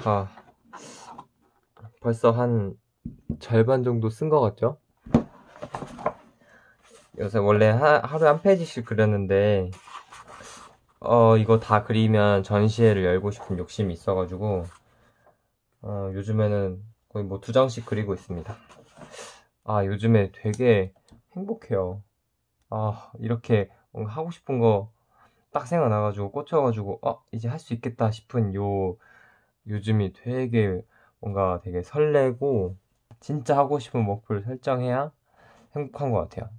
아, 벌써 한 절반 정도 쓴 것 같죠? 요새 원래 하루에 한 페이지씩 그렸는데 이거 다 그리면 전시회를 열고 싶은 욕심이 있어가지고 요즘에는 거의 뭐 2장씩 그리고 있습니다. 아, 요즘에 되게 행복해요. 아, 이렇게 뭔가 하고 싶은 거 딱 생각나가지고 꽂혀가지고 이제 할 수 있겠다 싶은 요즘이 되게 뭔가 되게 설레고 진짜 하고 싶은 목표를 설정해야 행복한 것 같아요.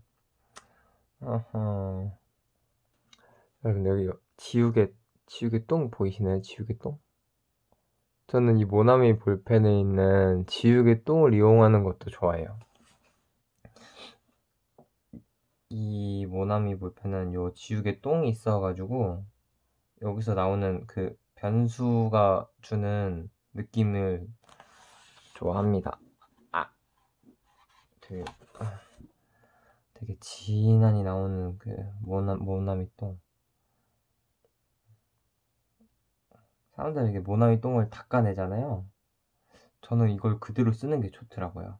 어허. 여러분 여기 지우개 똥 보이시나요? 지우개 똥? 저는 이 모나미 볼펜에 있는 지우개 똥을 이용하는 것도 좋아해요. 이 모나미 볼펜은 요 지우개 똥이 있어가지고 여기서 나오는 그 변수가 주는 느낌을 좋아합니다. 아, 되게, 되게 진하니 나오는 그 모나미 똥. 사람들은 이게 모나미 똥을 닦아내잖아요. 저는 이걸 그대로 쓰는 게 좋더라고요.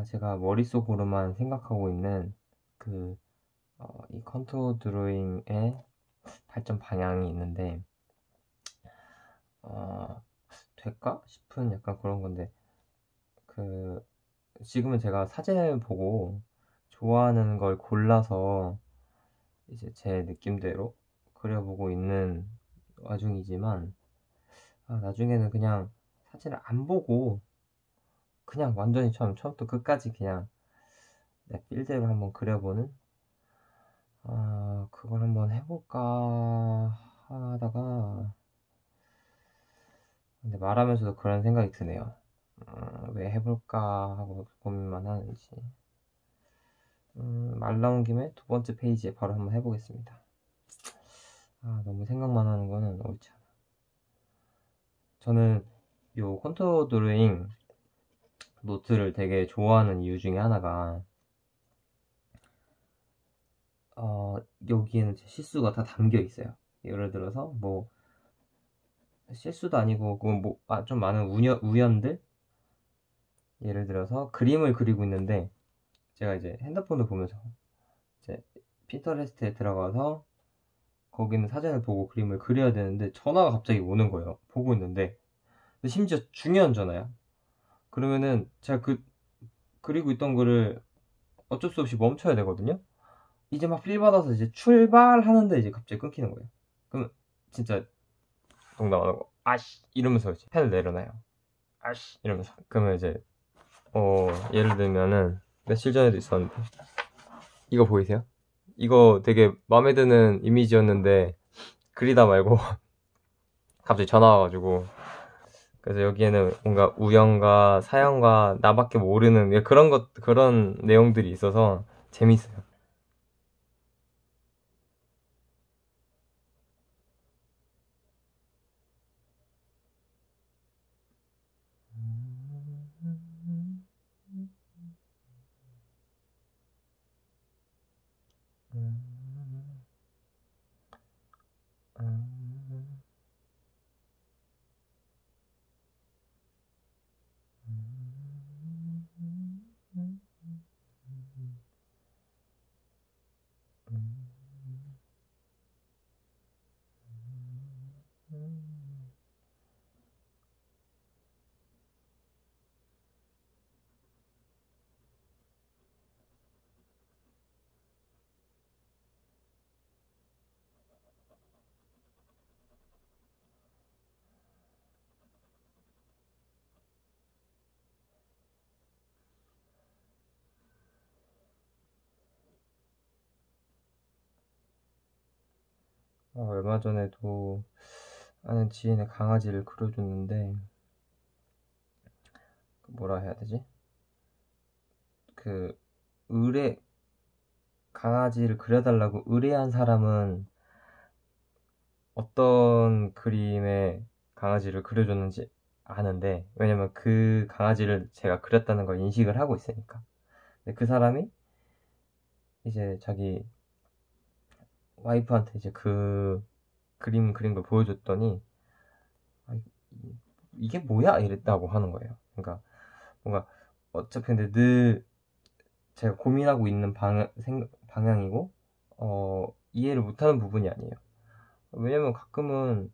제가 머릿속으로만 생각하고 있는 이 컨투어 드로잉의 발전 방향이 있는데 될까 싶은 약간 그런 건데 지금은 제가 사진을 보고 좋아하는 걸 골라서 이제 제 느낌대로 그려보고 있는 와중이지만 나중에는 그냥 사진을 안 보고 그냥 완전히 처음부터 끝까지 그냥 내 필대로 한번 그려보는 그걸 한번 해볼까 하다가 근데 말하면서도 그런 생각이 드네요. 왜 해볼까 하고 고민만 하는지. 말 나온 김에 2번째 페이지에 바로 한번 해보겠습니다. 너무 생각만 하는 거는 옳지 않아. 저는 요 컨투어 드로잉 노트를 되게 좋아하는 이유 중에 하나가 여기에는 제 실수가 다 담겨 있어요. 예를 들어서 뭐 실수도 아니고 좀 많은 우연들. 예를 들어서 그림을 그리고 있는데 제가 이제 핸드폰을 보면서 이제 핀터레스트에 들어가서 거기는 사진을 보고 그림을 그려야 되는데 전화가 갑자기 오는 거예요. 보고 있는데 근데 심지어 중요한 전화야. 그러면은 제가 그리고 있던 거를 어쩔 수 없이 멈춰야 되거든요. 이제 막 필 받아서 이제 출발하는데 이제 갑자기 끊기는 거예요. 그러면 진짜 농담 안 하고 아씨 이러면서 이제 펜을 내려놔요. 아씨 이러면서 그러면 이제 예를 들면은 며칠 전에도 있었는데 이거 보이세요? 이거 되게 마음에 드는 이미지였는데 그리다 말고 갑자기 전화 와가지고 그래서 여기에는 뭔가 우연과 사연과 나밖에 모르는 그런 내용들이 있어서 재밌어요. 얼마 전에도 아는 지인의 강아지를 그려줬는데, 뭐라 해야 되지? 그, 강아지를 그려달라고 의뢰한 사람은 어떤 그림의 강아지를 그려줬는지 아는데, 왜냐면 그 강아지를 제가 그렸다는 걸 인식을 하고 있으니까. 근데 그 사람이 이제 자기 와이프한테 이제 그 그림 그린 걸 보여줬더니, 아, 이게 뭐야? 이랬다고 하는 거예요. 그러니까 뭔가 어차피 근데 늘 제가 고민하고 있는 방향이고, 이해를 못하는 부분이 아니에요. 왜냐면 가끔은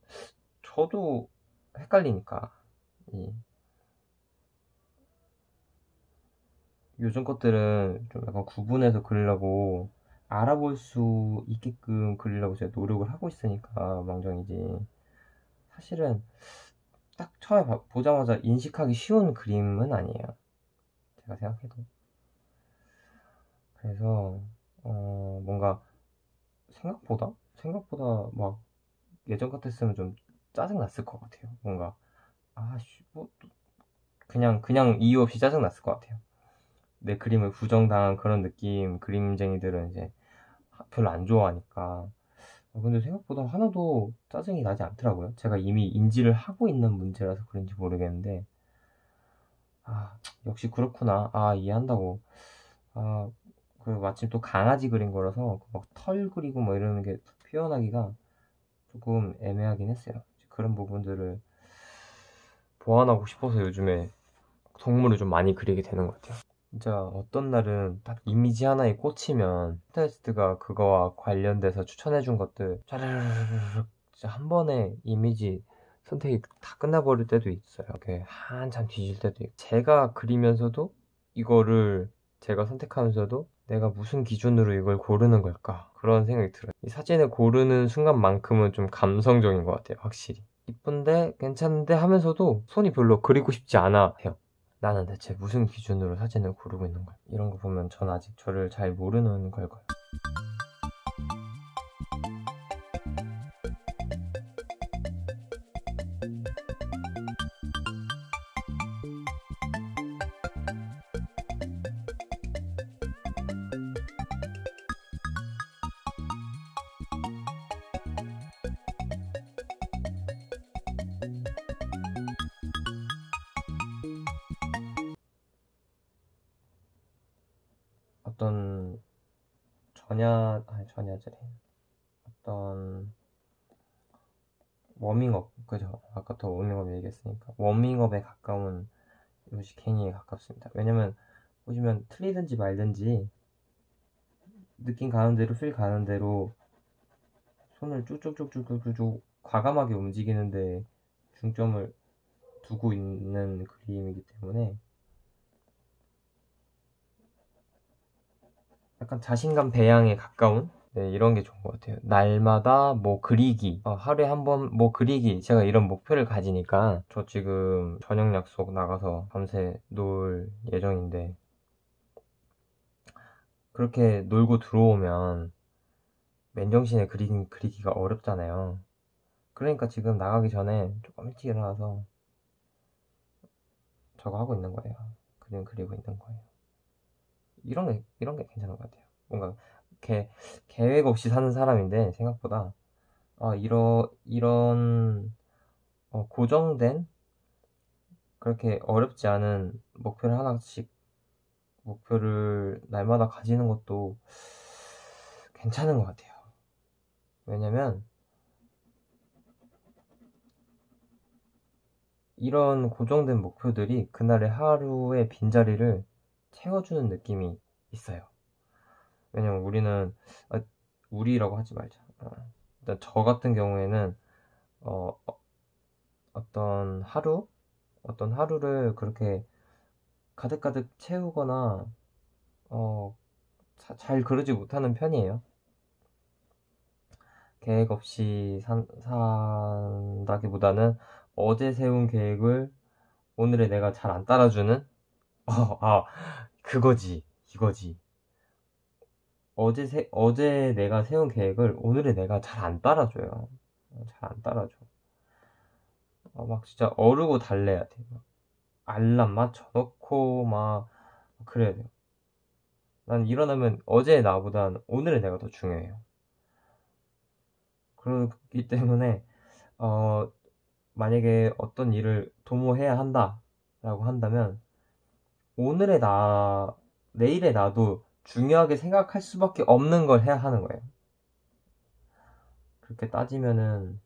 저도 헷갈리니까. 이 요즘 것들은 좀 약간 구분해서 그리려고, 알아볼 수 있게끔 그리려고 제가 노력을 하고 있으니까 망정이지. 사실은 딱 처음에 보자마자 인식하기 쉬운 그림은 아니에요, 제가 생각해도. 그래서 뭔가 생각보다 막 예전 같았으면 좀 짜증 났을 것 같아요. 뭔가 아씨 뭐 그냥 이유 없이 짜증 났을 것 같아요. 내 그림을 부정당한 그런 느낌. 그림쟁이들은 이제 별로 안 좋아하니까. 근데 생각보다 하나도 짜증이 나지 않더라고요. 제가 이미 인지를 하고 있는 문제라서 그런지 모르겠는데, 역시 그렇구나. 이해한다고. 아, 마침 또 강아지 그린 거라서 막 털 그리고 뭐 이러는 게 표현하기가 조금 애매하긴 했어요. 그런 부분들을 보완하고 싶어서 요즘에 동물을 좀 많이 그리게 되는 것 같아요. 진짜 어떤 날은 딱 이미지 하나에 꽂히면 핀터레스트가 그거와 관련돼서 추천해준 것들 촤르르르르 진짜 한 번에 이미지 선택이 다 끝나버릴 때도 있어요. 이렇게 한참 뒤질 때도 있고, 제가 그리면서도 이거를 제가 선택하면서도 내가 무슨 기준으로 이걸 고르는 걸까, 그런 생각이 들어요. 이 사진을 고르는 순간만큼은 좀 감성적인 것 같아요, 확실히. 이쁜데 괜찮은데 하면서도 손이 별로 그리고 싶지 않아 해요. 나는 대체 무슨 기준으로 사진을 고르고 있는 거야? 이런 거 보면 전 아직 저를 잘 모르는 걸까요? 어떤 전야제래. 어떤 워밍업, 그죠? 아까부터 워밍업 얘기했으니까 워밍업에 가까운 요식행위에 가깝습니다. 왜냐면 보시면 틀리든지 말든지 느낌 가는 대로 필 가는 대로 손을 쭉쭉쭉쭉쭉쭉 과감하게 움직이는데 중점을 두고 있는 그림이기 때문에 약간 자신감 배양에 가까운, 네, 이런 게 좋은 것 같아요. 날마다 뭐 그리기, 하루에 한 번 뭐 그리기. 제가 이런 목표를 가지니까 저 지금 저녁 약속 나가서 밤새 놀 예정인데, 그렇게 놀고 들어오면 맨정신에 그리기가 어렵잖아요. 그러니까 지금 나가기 전에 조금 일찍 일어나서 저거 하고 있는 거예요. 그림 그리고 있는 거예요. 이런 게 괜찮은 것 같아요. 뭔가 계획 없이 사는 사람인데 생각보다 이런 고정된, 그렇게 어렵지 않은 목표를 하나씩, 목표를 날마다 가지는 것도 괜찮은 것 같아요. 왜냐면 이런 고정된 목표들이 그날의 하루의 빈자리를 채워주는 느낌이 있어요. 왜냐면 우리라고 하지 말자. 일단 저 같은 경우에는 어, 어, 어떤 하루를 그렇게 가득가득 채우거나 잘 그러지 못하는 편이에요. 계획 없이 산다기보다는 어제 세운 계획을 오늘의 내가 잘 안 따라주는, 아, 그거지, 이거지. 어제 내가 세운 계획을 오늘의 내가 잘 안 따라줘요. 잘 안 따라줘. 막 진짜 어르고 달래야 돼. 막 알람 맞춰놓고 막 그래야 돼요. 난 일어나면 어제의 나보단 오늘의 내가 더 중요해요. 그렇기 때문에 만약에 어떤 일을 도모해야 한다라고 한다면 내일의 나도 중요하게 생각할 수밖에 없는 걸 해야 하는 거예요. 그렇게 따지면은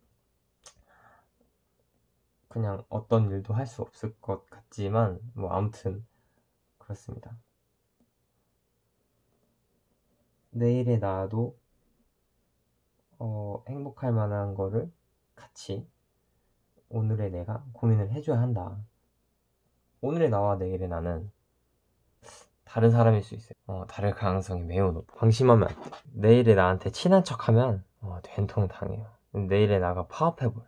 그냥 어떤 일도 할 수 없을 것 같지만 뭐 아무튼 그렇습니다. 내일의 나도 행복할 만한 거를 같이 오늘의 내가 고민을 해줘야 한다. 오늘의 나와 내일의 나는 다른 사람일 수 있어요. 다를 가능성이 매우 높아. 방심하면 안 돼. 내일의 나한테 친한 척하면 된통 당해요. 내일의 나가 파업해버려.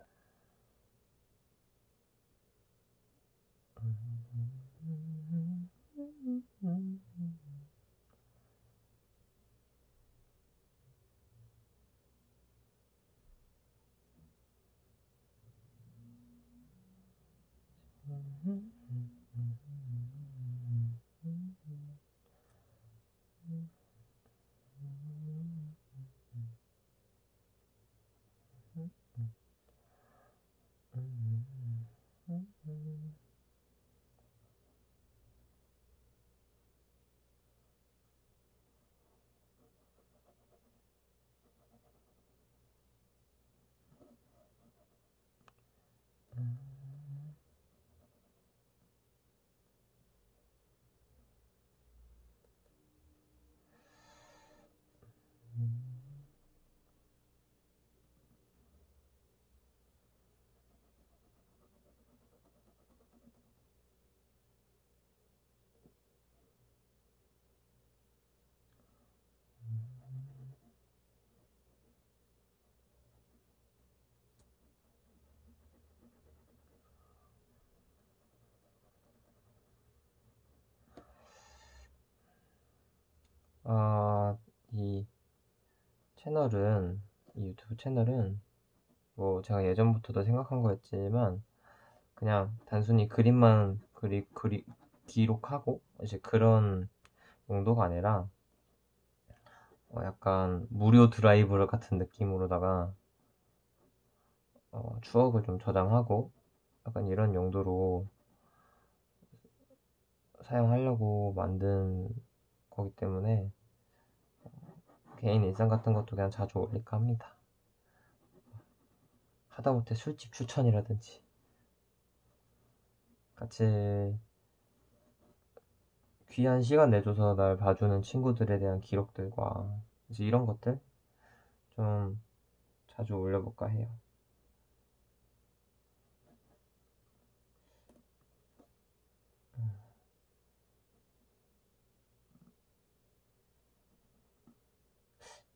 이 유튜브 채널은 뭐 제가 예전부터도 생각한 거였지만 그냥 단순히 그림만 기록하고 이제 그런 용도가 아니라 약간 무료 드라이브 같은 느낌으로다가 추억을 좀 저장하고 약간 이런 용도로 사용하려고 만든 거기 때문에 개인 일상 같은 것도 그냥 자주 올릴까 합니다. 하다못해 술집 추천이라든지 같이 귀한 시간 내줘서 날 봐주는 친구들에 대한 기록들과 이제 이런 것들 좀 자주 올려볼까 해요.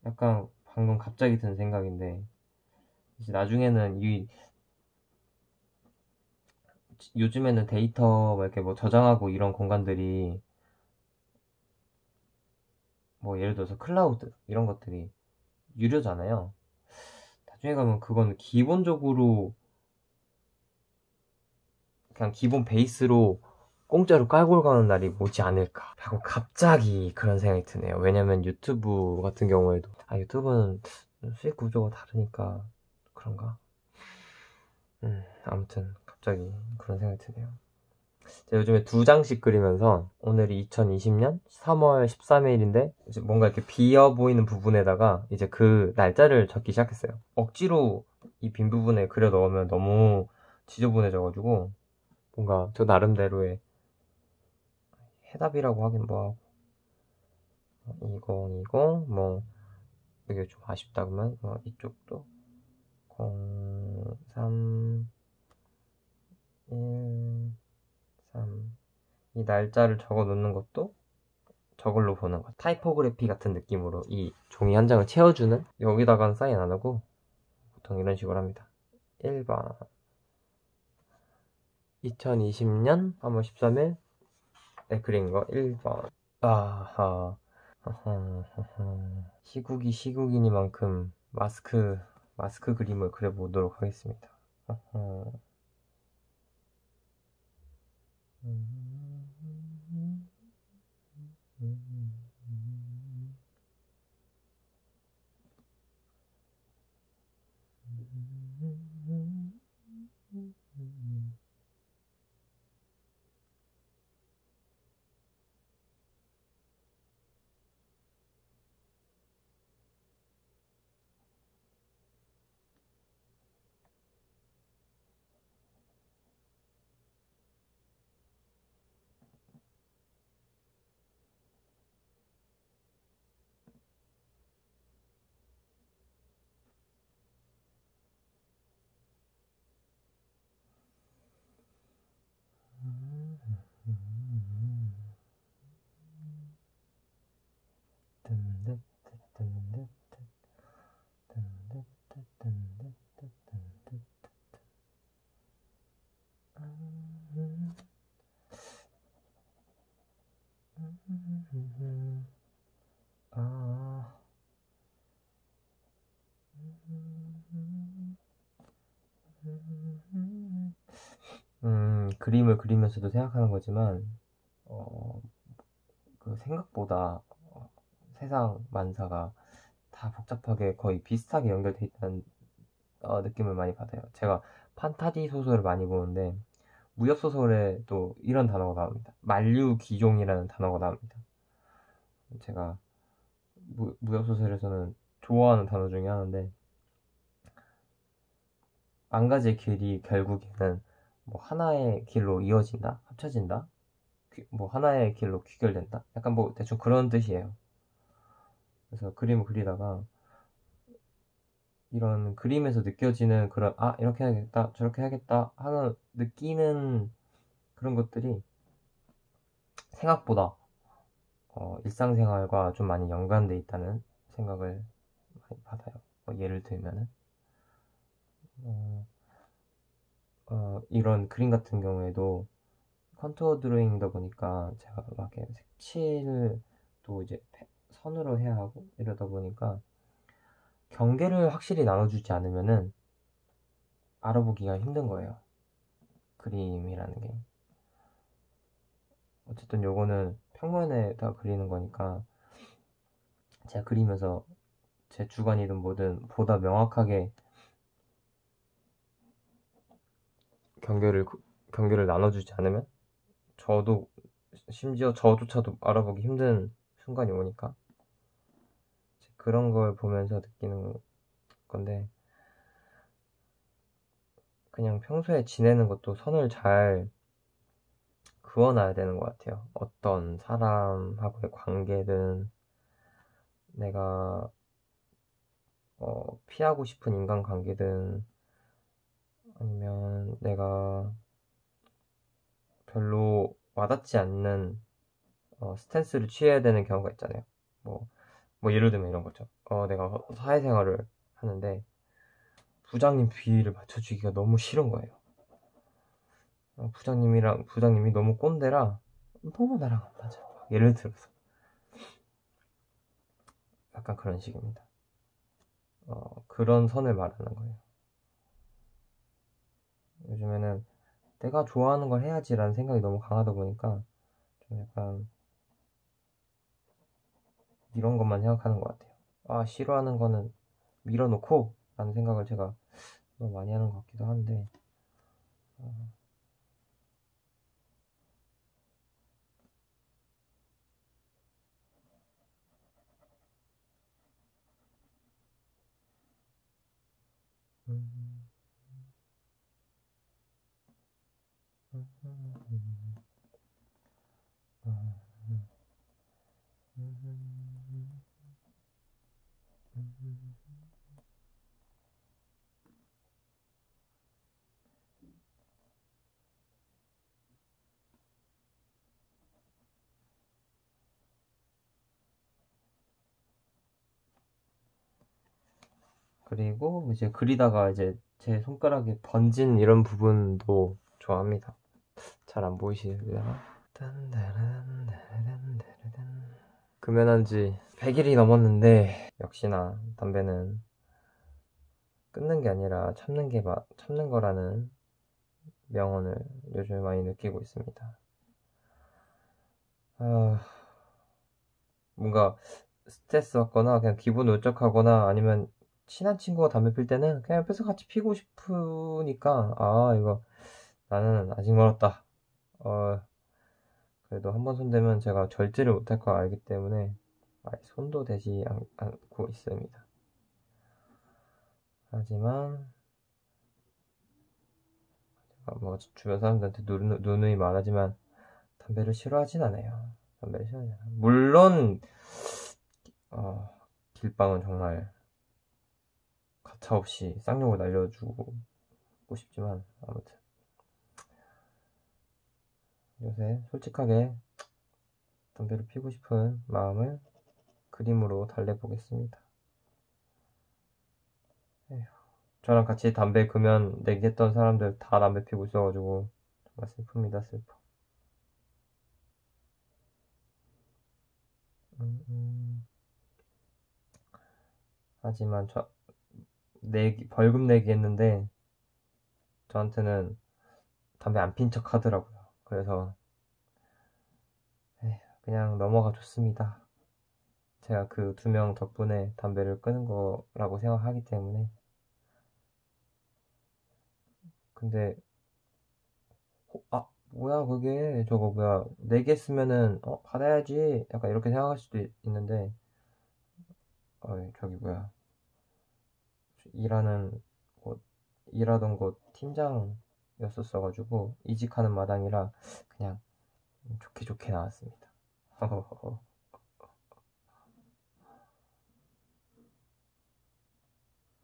약간 방금 갑자기 든 생각인데 이제 나중에는 요즘에는 데이터 이렇게 뭐 저장하고 이런 공간들이 뭐 예를 들어서 클라우드 이런 것들이 유료잖아요. 나중에 가면 그건 기본적으로 그냥 기본 베이스로 공짜로 깔고 가는 날이 오지 않을까 하고 갑자기 그런 생각이 드네요. 왜냐면 유튜브 같은 경우에도 유튜브는 수익 구조가 다르니까 그런가? 아무튼 갑자기 그런 생각이 드네요. 제가 요즘에 2장씩 그리면서 오늘이 2020년 3월 13일인데 이제 뭔가 이렇게 비어 보이는 부분에다가 이제 그 날짜를 적기 시작했어요. 억지로 이 빈 부분에 그려 넣으면 너무 지저분해져가지고 뭔가 저 나름대로의 해답이라고 하긴 뭐하고 2020 뭐 이게 좀 아쉽다 그러면 이쪽도 03 1 3 이 날짜를 적어 놓는 것도 저걸로 보는 것 타이포그래피 같은 느낌으로 이 종이 한 장을 채워주는 여기다가는 사인 안 하고 보통 이런 식으로 합니다. 1번 2020년 3월 13일 그린 거 1번 아하 시국이니만큼 마스크 그림을 그려보도록 하겠습니다. 그림을 그리면서도 생각하는 거지만, 그 생각보다 세상 만사가 다 복잡하게 거의 비슷하게 연결돼 있다는 느낌을 많이 받아요. 제가 판타지 소설을 많이 보는데, 무협소설에 또 이런 단어가 나옵니다. 만류기종이라는 단어가 나옵니다. 제가 무협소설에서는 좋아하는 단어 중에 하나인데, 한 가지의 길이 결국에는 뭐 하나의 길로 이어진다, 합쳐진다, 뭐 하나의 길로 귀결된다, 약간 뭐 대충 그런 뜻이에요. 그래서 그림을 그리다가 이런 그림에서 느껴지는 그런 이렇게 해야겠다, 저렇게 해야겠다 하는 느끼는 그런 것들이 생각보다 일상생활과 좀 많이 연관돼 있다는 생각을 많이 받아요. 예를 들면은 이런 그림 같은 경우에도 컨투어 드로잉이다 보니까 제가 막 이렇게 색칠을 또 이제 선으로 해야 하고 이러다 보니까 경계를 확실히 나눠주지 않으면은 알아보기가 힘든 거예요. 그림이라는 게. 어쨌든 요거는 평면에다 그리는 거니까 제가 그리면서 제 주관이든 뭐든 보다 명확하게 경계를 나눠주지 않으면 저도 심지어 저조차도 알아보기 힘든 순간이 오니까 그런 걸 보면서 느끼는 건데, 그냥 평소에 지내는 것도 선을 잘 그어놔야 되는 것 같아요. 어떤 사람하고의 관계든 내가 피하고 싶은 인간관계든 아니면 내가 별로 와닿지 않는 스탠스를 취해야 되는 경우가 있잖아요. 뭐 예를 들면 이런 거죠. 내가 사회생활을 하는데 부장님 비위를 맞춰주기가 너무 싫은 거예요. 부장님이 너무 꼰대라 너무 나랑 안 맞아. 예를 들어서 약간 그런 식입니다. 그런 선을 말하는 거예요. 요즘에는 내가 좋아하는 걸 해야지라는 생각이 너무 강하다 보니까 좀 약간 이런 것만 생각하는 것 같아요. 싫어하는 거는 밀어놓고 라는 생각을 제가 너무 많이 하는 것 같기도 한데, 그리고 이제 그리다가 이제 제 손가락에 번진 이런 부분도 좋아합니다. 잘 안 보이시려나? 딴따란따란따란. 금연한 지 100일이 넘었는데 역시나 담배는 끊는 게 아니라 참는 거라는 명언을 요즘 많이 느끼고 있습니다. 뭔가 스트레스 받거나 그냥 기분 울적하거나 아니면 친한 친구가 담배 필 때는 그냥 옆에서 같이 피고 싶으니까 이거 나는 아직 멀었다. 그래도 한 번 손대면 제가 절제를 못할 거 알기 때문에 손도 대지 않고 있습니다. 하지만 뭐 주변 사람들한테 누누이 말하지만 담배를 싫어하진 않아요. 담배를 싫어하지 않아요. 물론 길빵은 정말 가차없이 쌍욕을 날려주고 싶지만 아무튼 요새 솔직하게 담배를 피우고 싶은 마음을 그림으로 달래보겠습니다. 에휴, 저랑 같이 담배 금연 내기했던 사람들 다 담배 피우고 있어가지고 정말 슬픕니다. 슬퍼. 하지만 벌금 내기 했는데 저한테는 담배 안 핀 척 하더라고요. 그래서 그냥 넘어가 줬습니다. 제가 그 2명 덕분에 담배를 끊은 거라고 생각하기 때문에. 근데 뭐야 그게 저거 뭐야 내겠으면은 받아야지 약간 이렇게 생각할 수도 있는데 저기 뭐야 일하던 곳 팀장이었었어가지고 이직하는 마당이라 그냥 좋게 나왔습니다.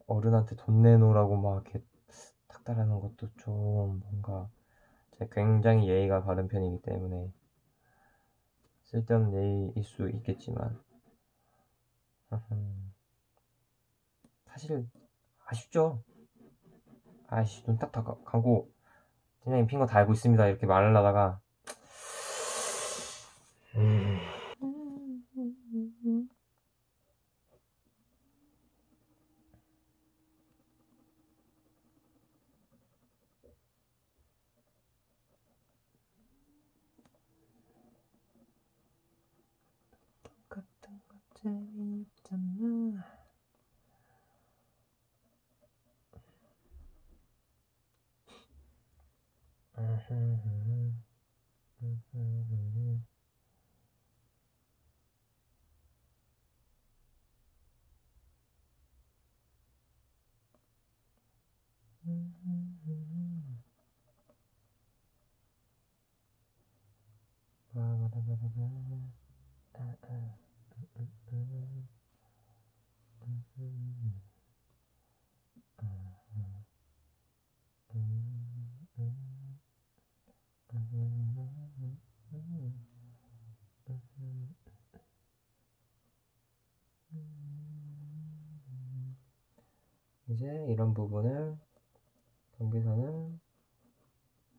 어른한테 돈 내놓으라고 막 이렇게 탁 달라는 것도 좀 뭔가 제가 굉장히 예의가 바른 편이기 때문에 쓸데없는 예의일 수 있겠지만 사실 아쉽죠. 아이씨 눈 딱 감고 팀장님 핀 거 다 알고 있습니다 이렇게 말을 하다가 똑같은 것 재미없잖아. 이제 이런 부분을 경계선을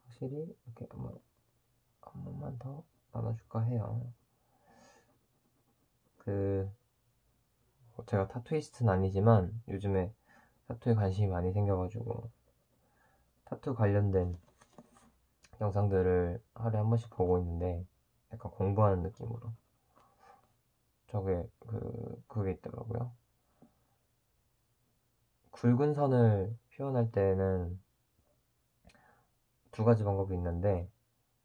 확실히 이렇게 한 번만 더 나눠줄까 해요. 제가 타투이스트는 아니지만 요즘에 타투에 관심이 많이 생겨가지고 타투 관련된 영상들을 하루에 한 번씩 보고 있는데 약간 공부하는 느낌으로 그게 있더라고요. 굵은 선을 표현할 때는 2가지 방법이 있는데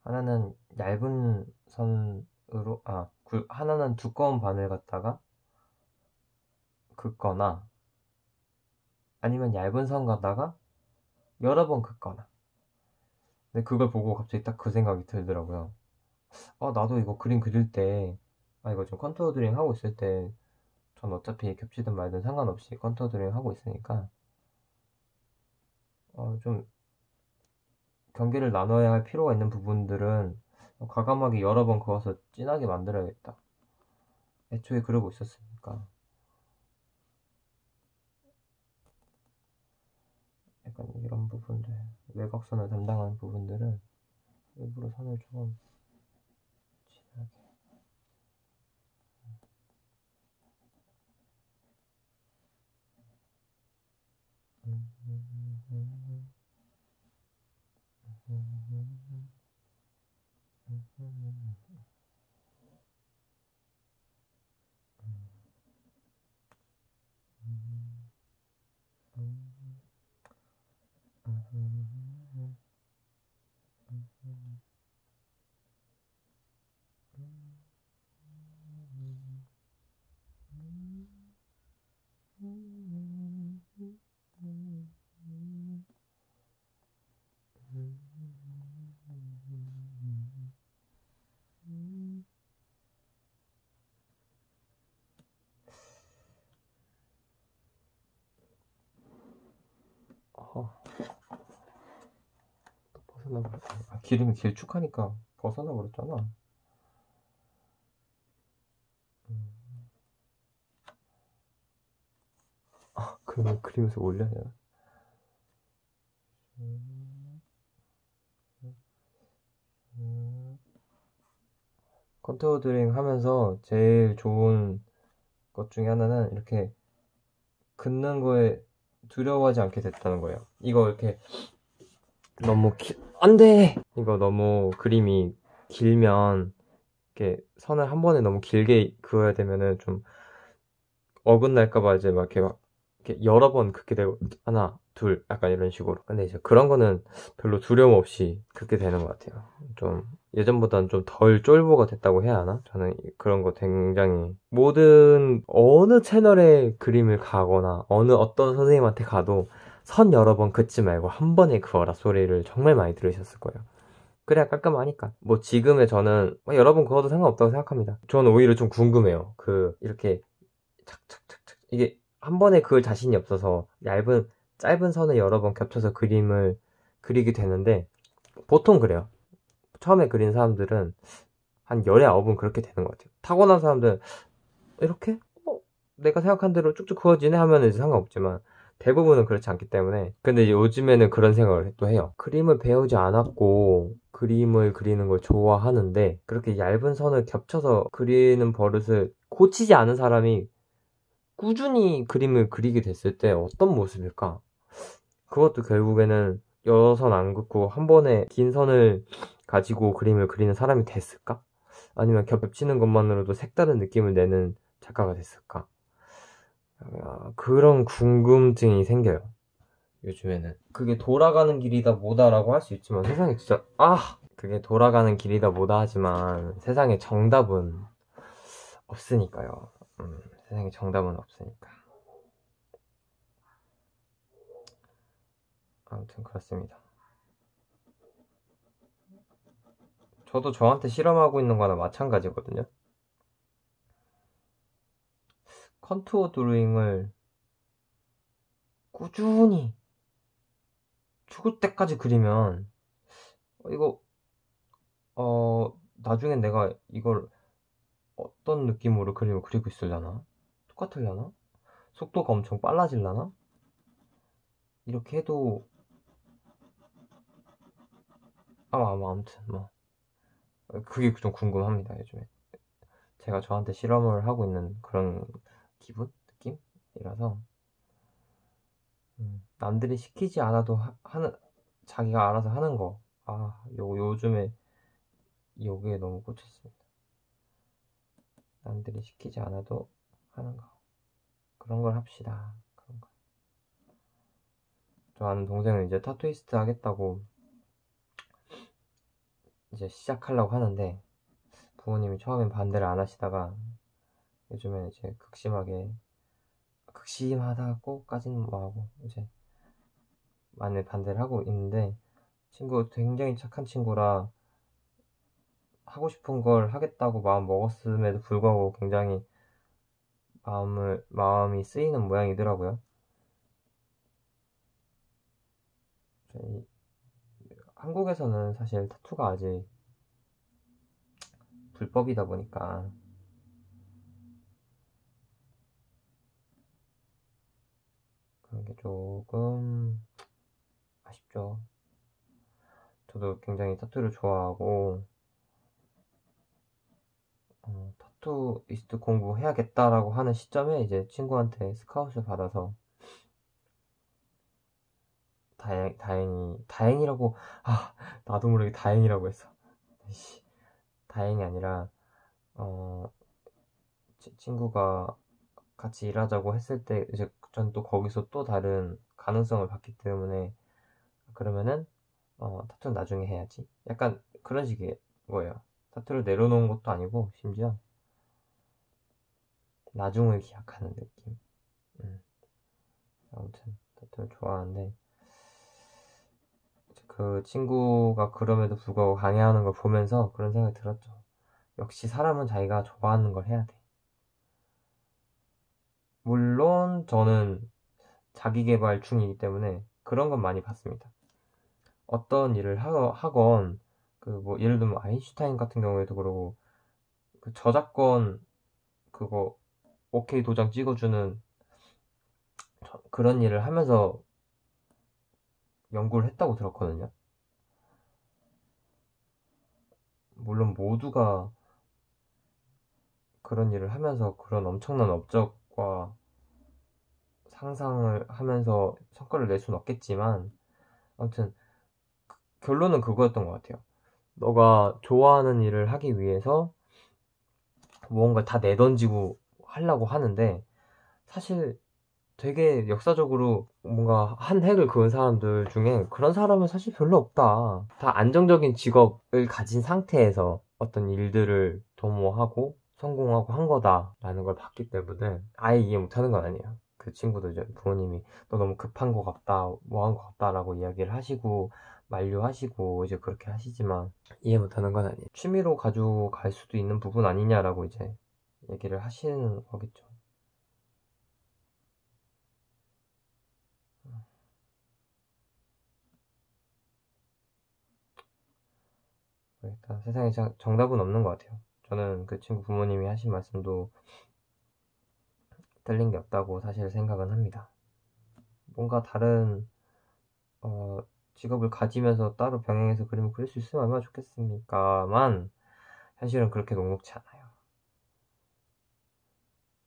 하나는 얇은 선으로 하나는 두꺼운 바늘 갖다가 긋거나 아니면 얇은 선 갖다가 여러 번 긋거나. 근데 그걸 보고 갑자기 딱 그 생각이 들더라고요. 나도 이거 그림 그릴 때 이거 좀 컨투어 드링 하고 있을 때 전 어차피 겹치든 말든 상관없이 컨투어 드링 하고 있으니까 좀 경계를 나눠야 할 필요가 있는 부분들은 과감하게 여러 번 그어서 진하게 만들어야겠다. 애초에 그러고 있었으니까. 약간 이런 부분들, 외곽선을 담당하는 부분들은 일부러 선을 조금 진하게. 기름이 길쭉하니까 벗어나 버렸잖아. 그러면 그림에서 올려야 되나? 컨투어 드로잉 하면서 제일 좋은 것 중에 하나는 이렇게 긋는 거에 두려워하지 않게 됐다는 거예요. 이거 이렇게 너무 안 돼! 이거 너무 그림이 길면 이렇게 선을 한 번에 너무 길게 그어야 되면은 좀 어긋날까봐 이제 막 이렇게 여러 번 긋게 되고 하나, 둘 약간 이런 식으로. 근데 이제 그런 거는 별로 두려움 없이 긋게 되는 것 같아요. 좀 예전보다는 좀 덜 쫄보가 됐다고 해야 하나? 저는 그런 거 굉장히 모든 어느 채널에 그림을 가거나 어떤 선생님한테 가도 선 여러 번 긋지 말고 한 번에 그어라 소리를 정말 많이 들으셨을 거예요. 그래야 깔끔하니까. 뭐 지금의 저는 여러 번 그어도 상관없다고 생각합니다. 저는 오히려 좀 궁금해요. 이렇게 착착착착 이게 한 번에 그을 자신이 없어서 짧은 선을 여러 번 겹쳐서 그림을 그리게 되는데 보통 그래요. 처음에 그린 사람들은 한 열에 9은 그렇게 되는 것 같아요. 타고난 사람들은 이렇게 내가 생각한 대로 쭉쭉 그어지네 하면 이제 상관없지만 대부분은 그렇지 않기 때문에. 근데 이제 요즘에는 그런 생각을 또 해요. 그림을 배우지 않았고 그림을 그리는 걸 좋아하는데 그렇게 얇은 선을 겹쳐서 그리는 버릇을 고치지 않은 사람이 꾸준히 그림을 그리게 됐을 때 어떤 모습일까? 그것도 결국에는 여러 선 안 긋고 한 번에 긴 선을 가지고 그림을 그리는 사람이 됐을까? 아니면 겹치는 것만으로도 색다른 느낌을 내는 작가가 됐을까? 그런 궁금증이 생겨요. 요즘에는. 그게 돌아가는 길이다 뭐다라고 할 수 있지만 세상에 진짜 그게 돌아가는 길이다 뭐다 하지만 세상에 정답은 없으니까요. 세상에 정답은 없으니까. 아무튼 그렇습니다. 저도 저한테 실험하고 있는 거나 마찬가지거든요. 컨투어 드로잉을 꾸준히 죽을 때까지 그리면 이거 나중엔 내가 이걸 어떤 느낌으로 그림을 그리고 있으려나? 똑같으려나? 속도가 엄청 빨라질라나? 이렇게 해도 아무튼 뭐 그게 좀 궁금합니다. 요즘에 제가 저한테 실험을 하고 있는 그런 기분? 느낌이라서 남들이 시키지 않아도 자기가 알아서 하는 거. 요즘에 요게 너무 꽂혔습니다. 남들이 시키지 않아도 하는 거. 그런 걸 합시다. 그런 거. 저 아는 동생은 이제 타투이스트 하겠다고 이제 시작하려고 하는데 부모님이 처음엔 반대를 안 하시다가 요즘엔 이제 극심하다고까지는 뭐하고 이제 많이 반대를 하고 있는데 친구 굉장히 착한 친구라 하고 싶은 걸 하겠다고 마음 먹었음에도 불구하고 굉장히 마음이 쓰이는 모양이더라고요. 한국에서는 사실 타투가 아직 불법이다 보니까 그런 게 조금 아쉽죠. 저도 굉장히 타투를 좋아하고 타투이스트 공부해야겠다라고 하는 시점에 이제 친구한테 스카웃을 받아서 다행이라고, 나도 모르게 다행이라고 했어. 다행이 아니라, 친구가 같이 일하자고 했을 때, 이제 전 또 거기서 또 다른 가능성을 봤기 때문에, 그러면은, 타투는 나중에 해야지. 약간 그런 식의 거예요. 타투를 내려놓은 것도 아니고, 심지어, 나중을 기약하는 느낌. 아무튼, 타투를 좋아하는데, 그 친구가 그럼에도 불구하고 강요하는 걸 보면서 그런 생각이 들었죠. 역시 사람은 자기가 좋아하는 걸 해야 돼. 물론 저는 자기계발 중이기 때문에 그런 건 많이 봤습니다. 어떤 일을 하건 그 뭐 예를 들면 아인슈타인 같은 경우에도 그러고 그 저작권 그거 오케이 도장 찍어주는 그런 일을 하면서 연구를 했다고 들었거든요. 물론 모두가 그런 일을 하면서 그런 엄청난 업적과 상상을 하면서 성과를 낼 수는 없겠지만 아무튼 결론은 그거였던 것 같아요. 너가 좋아하는 일을 하기 위해서 무언가 다 내던지고 하려고 하는데 사실 되게 역사적으로 뭔가 한 획을 그은 사람들 중에 그런 사람은 사실 별로 없다. 다 안정적인 직업을 가진 상태에서 어떤 일들을 도모하고 성공하고 한 거다라는 걸 봤기 때문에 아예 이해 못하는 건 아니에요. 그 친구도 이제 부모님이 너 너무 급한 것 같다, 뭐 한 것 같다라고 이야기를 하시고 만류하시고 이제 그렇게 하시지만 이해 못하는 건 아니에요. 취미로 가져갈 수도 있는 부분 아니냐라고 이제 얘기를 하시는 거겠죠. 일단 세상에 정답은 없는 것 같아요. 저는 그 친구 부모님이 하신 말씀도 틀린 게 없다고 사실 생각은 합니다. 뭔가 다른 직업을 가지면서 따로 병행해서 그림을 그릴 수 있으면 얼마나 좋겠습니까만 현실은 그렇게 녹록지 않아요.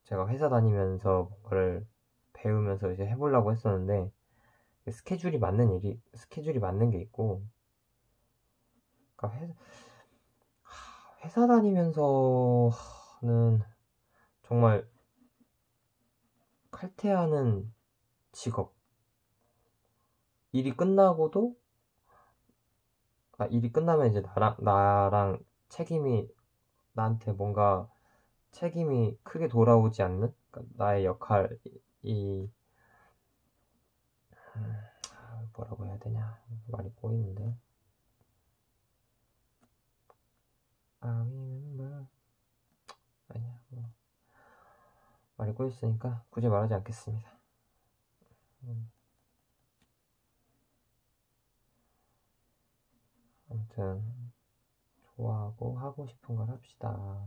제가 회사 다니면서 뭔가를 배우면서 이제 해보려고 했었는데 스케줄이 맞는 게 있고 그러니까 회사 다니면서는 정말 칼퇴하는 직업. 일이 끝나고도 일이 끝나면 이제 나랑 나한테 뭔가 책임이 크게 돌아오지 않는 그러니까 나의 역할이 뭐라고 해야 되냐 말이 꼬이는데 remember 아니야 말이 꼬였으니까 굳이 말하지 않겠습니다. 아무튼 좋아하고 하고 싶은 걸 합시다.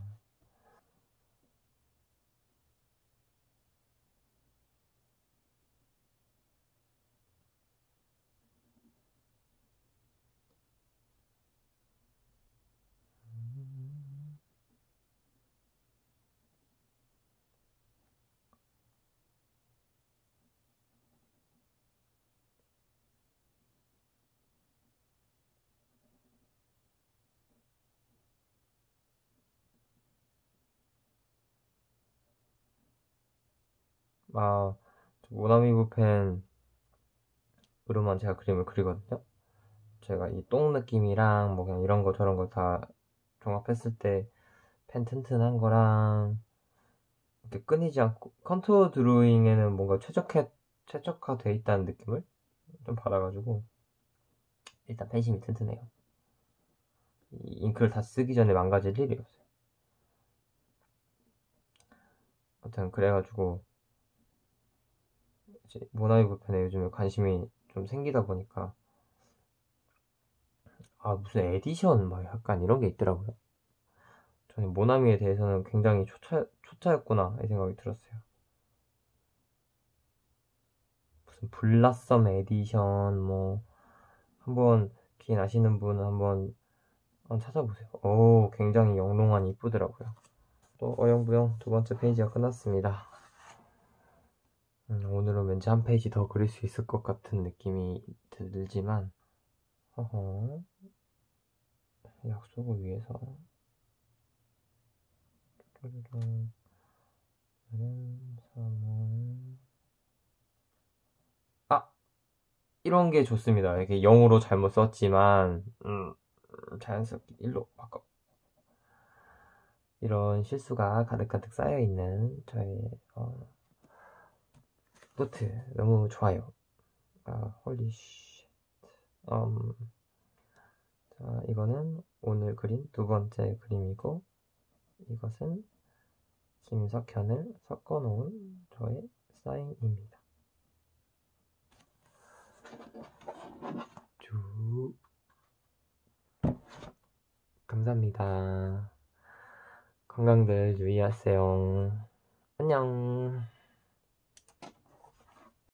모나미브 펜으로만 제가 그림을 그리거든요. 제가 이 똥 느낌이랑 뭐 그냥 이런 거 저런 거 다 종합했을 때 펜 튼튼한 거랑 이렇게 끊이지 않고 컨투어 드로잉에는 뭔가 최적화돼 있다는 느낌을 좀 받아가지고 일단 펜심이 튼튼해요. 이 잉크를 다 쓰기 전에 망가질 일이 없어요. 아무튼 그래가지고 이제 모나미브 펜에 요즘에 관심이 좀 생기다 보니까 무슨 에디션 막 약간 이런 게 있더라고요. 저는 모나미에 대해서는 굉장히 초짜였구나 이 생각이 들었어요. 무슨 블라썸 에디션 뭐 한번 기회 나시는 분은 한번 찾아보세요. 오 굉장히 영롱하니 이쁘더라고요. 또 어영부영 두 번째 페이지가 끝났습니다. 오늘은 왠지 한 페이지 더 그릴 수 있을 것 같은 느낌이 들지만, 허허, 약속을 위해서. 아! 이런 게 좋습니다. 이렇게 0으로 잘못 썼지만, 자연스럽게 1로 바꿔. 이런 실수가 가득가득 쌓여있는 저의, 노트. 너무 좋아요. 홀리 쉣. 자, 이거는 오늘 그린 두 번째 그림이고, 이것은 김석현을 섞어놓은 저의 사인입니다. 쭉. 감사합니다. 건강들 유의하세요. 안녕.